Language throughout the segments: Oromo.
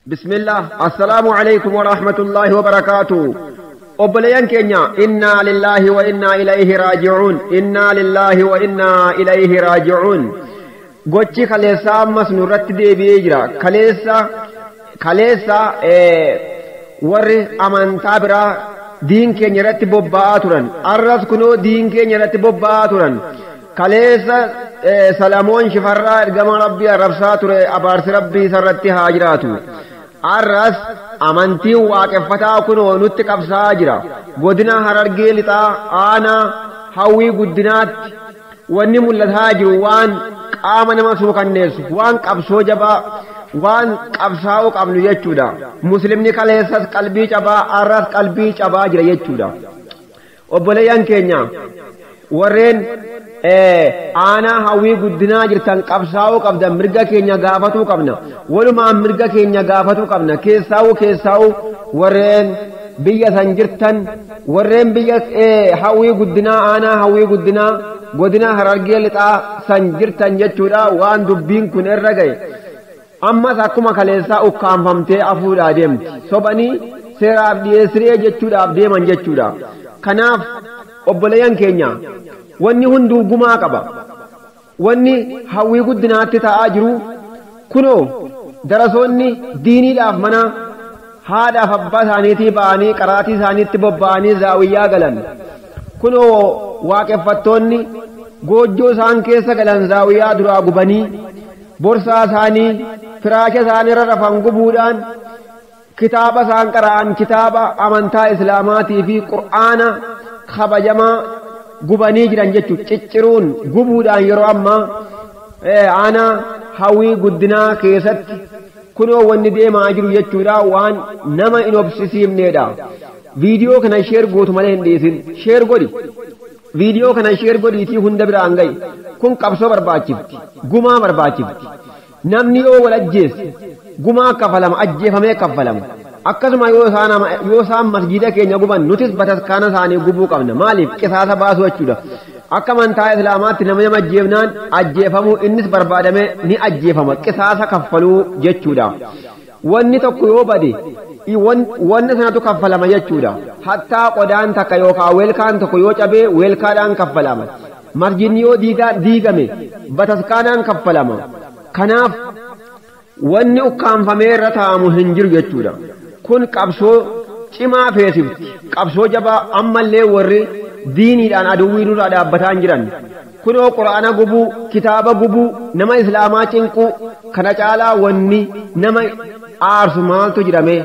بسم الله السلام عليكم ورحمة الله وبركاته. أبليان كينيا إنا لله وإنا إليه راجعون. إنا لله وإنا إليه راجعون. قوتي خليسا مسنورت دي بيجرا خليسا ور أمان تابرا دين كينيا رت بباتورن أرس كنو دين كينيا رت بباتورن خليسا سلامون شفرا إرقام ربي رفساتور أبارس ربي سرت هاجراتو arras amantii waaqeffataa kunoo nutti qabsaa jira. Godina Harargee lixaa aanaa hawwii guddinaatti wanni mul'ataa jiru waan qaama nama suukanneessu, waan qabsoo jabaa, waan qabsaa'uu qabnu jechuudha. Muslimni kaleessas qalbii cabaa, arras qalbii cabaa jira jechuudha. Obboleeyyan keenya warreen aanaa hawwii guddinaa jirtan qabsaa'uu qabda, mirga keenya gaafatuu qabna, walumaan mirga keenya gaafatuu qabna. Keessaa'uu warreen biyya san jirtan, warreen biyya hawwii guddinaa aanaa hawwii guddinaa godina Harargee lixaa san jirtan jechuudha. Waan dubbiin kun irra gahe ammas akkuma kaleessaa ukkaanfamtee afuudhaa deemti. Sobanii seeraaf dhiyeessiree jechuudhaaf deeman jechuudha. Kanaaf obboleeyyan keenya wanni hunduu gumaa qaba. Wanni hawwii guddinaatti ta'aa jiru kunoo darasoonni diiniidhaaf mana haadhaaf abbaa isaaniitii ba'anii qaraatii isaaniitti bobba'anii zaawiyyaa galan. Kunoo waaqeffattoonni goojjoo isaan keessa galan zaawiyyaa duraa gubanii borsaa isaanii firaasha isaaniirra rafan gubuudhaan kitaaba isaan qara'an kitaaba amantaa islaamaatii fi qur'aana kabajamaa gubanii jiran jechuudha. Cicciruun gubuudhaan yeroo ammaa aanaa hawwii guddinaa keessatti kunoo wanni deemaa jiru jechuudha. Waan nama hin obsisiifneedha. Viidiyoo kana sheer gootu malee hin dhiisin. Sheer godhi. Viidiyoo kana sheer godhiitii hunda biraan gahi. Kun qabsoo barbaachifti. Gumaa barbaachifti. Namni yoo wal ajjeesse gumaa kaffalama, ajjeefamee kaffalama. Akkasuma yoo isaan masjiida keenya guban nutis bataskaana isaanii gubuu qabna. Maaliif qisaasa baasuu jechuudha. Akka amantaa islaamaatti nama ajjeefnaan ajjeefamuu innis barbaadamee ni ajjeefama, qisaasa kaffaluu jechuudha. Wanni tokko yoo bade wanni sanatu kaffalama jechuudha. Hattaa qodaan takka yookaan weelkaan tokko yoo cabee weelkaadhaan kaffalama. Masjidni yoo diigame bataskaanaan kaffalama. Kanaaf wanni ukkaanfamee irra taa'amu hin jiru jechuudha. Kun qabsoo cimaa feesifti. Qabsoo jabaa ammallee warri diiniidhaan aduwwii nurraa dhaabbataa jiran. Kunoo quraana gubuu, kitaaba gubuu, nama islaamaa cinquu kana caalaa wanni nama aarsu maaltu jedhame.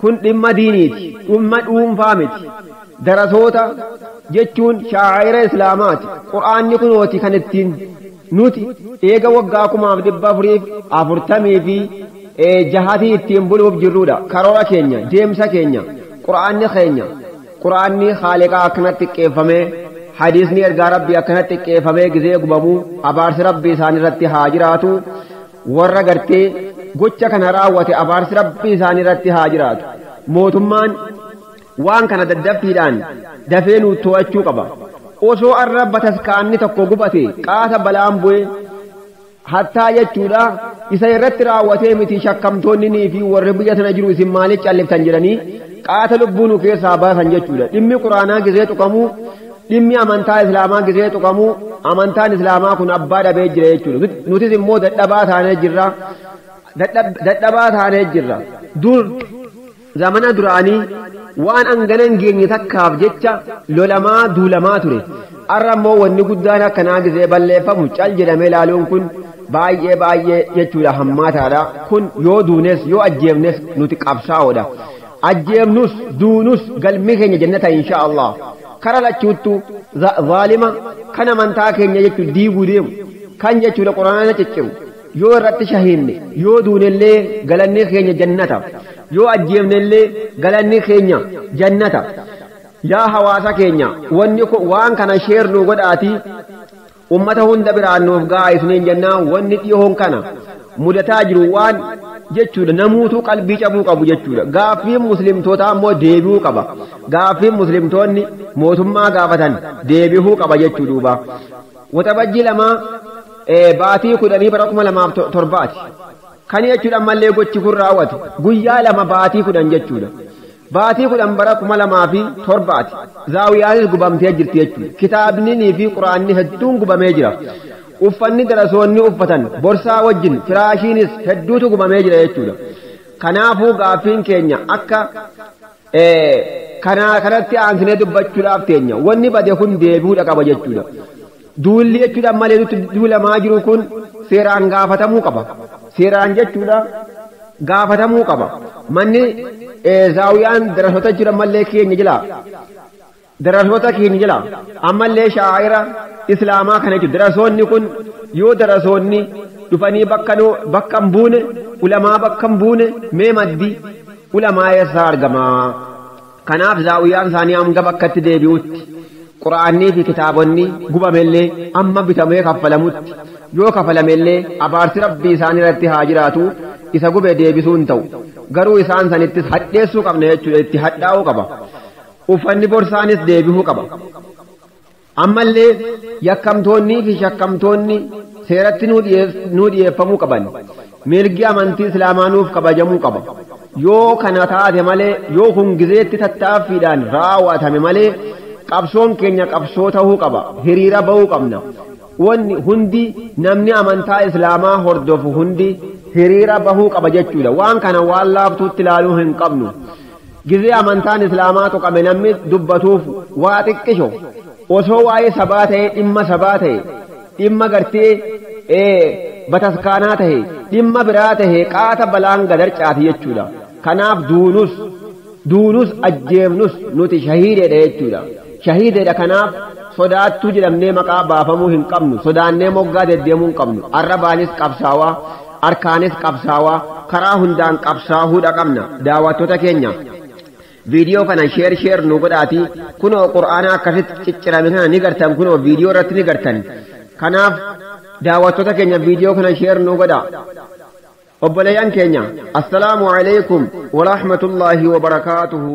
Kun dhimma diiniiti, dhimma dhuunfaa miti. Darasoota jechuun shaa'ira islaamaati. Quraanni kunooti kan ittiin nuti eega waggaa 1440 fi jahatii ittiin buluuf jirrudha. Karoora keenya, deemsa keenya, quraanni haaliqaa akkanatti xiqqeeffamee, hadiisni ergaa rabbii akkanatti xiqqeeffamee gizee gubamuu abaarsi rabbii isaan irratti haa jiraatu. Warra gartee gocha kana raawwate abaarsi rabbii isaan irratti haa jiraatu. Mootummaan waan kana daddaffiidhaan dafee nu to'achuu qaba. Osoo arra bataskaanni tokko gubate qaata balaan bu'e hattaa jechuudha isa irratti raawwatee miti shakkamtoonni fi warri biyya sana jiru isin maaliif calliftan jedhanii qaata lubbuu nu keessaa baasan jechuudha. Dhimmi quraanaa gizee tuqamuu, dhimmi amantaa islaamaa gizee tuqamuu, amantaan islaamaa kun abbaa dhabee jira jechuudha. Nutis immoo dadhabaa taanee jirra. Dur zamana duraanii waan hanganan geenye takkaaf jecha lolamaa duulamaa ture. Arra immoo wanni guddaan akkanaa gizee balleeffamu cal jedhamee ilaaluun kun baay'ee jechuudha hammaataadha. Kun yoo duunes yoo ajjeefnes nuti qabsaa'oodha. Ajjeefnus duunus galmi keenya jannata insha Allah. Kara lachuuttu zaalima kan amantaa keenya jechuudha diiguu deemu kan jechuudha quraana cicciru yoo irratti shahiinne yoo duunellee galanni keenya jannata. Yoo ajjeefnellee galanni keenya jannata. Yaa hawaasa keenya waan kana sheer nu godhaatii ummata hunda biraan nuuf gahaa isiniin jennaa. Wanni dhiyoon kana mudataa jiru waan jechuudha namuutuu qalbii cabuu qabu jechuudha. Gaaffiin muslimtootaa immoo deebi'uu qaba. Gaaffiin muslimtoonni mootummaa gaafatan deebi'uu qaba jechuudha. Waxabajjii 2 baatii 10 bara 2007 kan jechuudha ammallee gochi kun raawwatu guyyaa lama baatii 10 jechuudha baatii 10 bara 2007 zaawiyaanis gubamtee jirti jechuudha kitaabni fi quraanni hedduun gubamee jira uffanni darasoonni uffatan borsaa wajjin firaashiinis hedduutu gubamee jira jechuudha kanaafuu gaaffiin keenya akka kanatti aansinee dubbachuudhaaf teenya wanni bade kun deebi'uudha qaba jechuudha duulli jechuudha malee duulamaa jiru kun seeraan gaafatamuu qaba seeraan jechuudha gaafatamuu qaba manni zaawiyaan darasoota jira mallee keenya jira darasoota keenya jira ammallee shaa'ira islaamaa kana jechuudha darasoonni kun yoo darasoonni dhufanii bakka hin buune ulamaa bakka hin buune mee maddi ulamaa eessaa argamaa kanaaf zaawiyaan isaanii hanga bakkatti deebi'utti quraanii fi kitaabonni gubamellee amma bitamee kaffalamutti yoo kaffalamellee abaarsi rabbii isaanii irratti haa jiraatu isa gube deebisuun ta'u garuu isaan sanittis hadheessuu qabna jechuudha itti hadhaa'uu qaba uffanni borsaanis deebihuu qaba ammallee yakkamtoonnii fi shakkamtoonni seeratti nuu dhiyeeffamuu qaban mirgi amantii islaamaa nuuf kabajamuu qaba yoo kana taate malee yoo hungizeetti tattaaffiidhaan raawwatame malee qabsoon keenya qabsoo ta'uu qaba hiriira ba'uu qabna wanni hundi namni amantaa islaamaa hordofu hundi hiriira bahuu qaba jechuudha waan kana waan laaftuutti ilaaluu hin qabnu gizee amantaan islaamaa tuqame namni dubbatuuf waa xiqqisho osoo waa'ee sabaa ta'e dhimma sabaa ta'e dhimma gartee bataskaanaa ta'e dhimma biraa ta'e qaata balaan gadarcaati jechuudha kanaaf duunus ajjeefnus nuti shahiideedha jechuudha shahiideedha kanaaf sodaattuu jedhamnee maqaa baafamuu hin qabnu sodaannee moggaa deddeemuu hin qabnu arrabaanis qabsaawaa harkaanis qabsaawaa karaa hundaan qabsaahuudha qabna daawwattoota keenya viidiyoo kana sheer nu godhaati kunoo qur'aana akkasitti ciccirame kana ni gartan kunoo viidiyoo irratti ni gartan kanaaf daawwattoota keenya viidiyoo kana sheer nu godha obboleeyyan keenya assalaamu alaykum wa rahmatullaahi wa barakaatuhu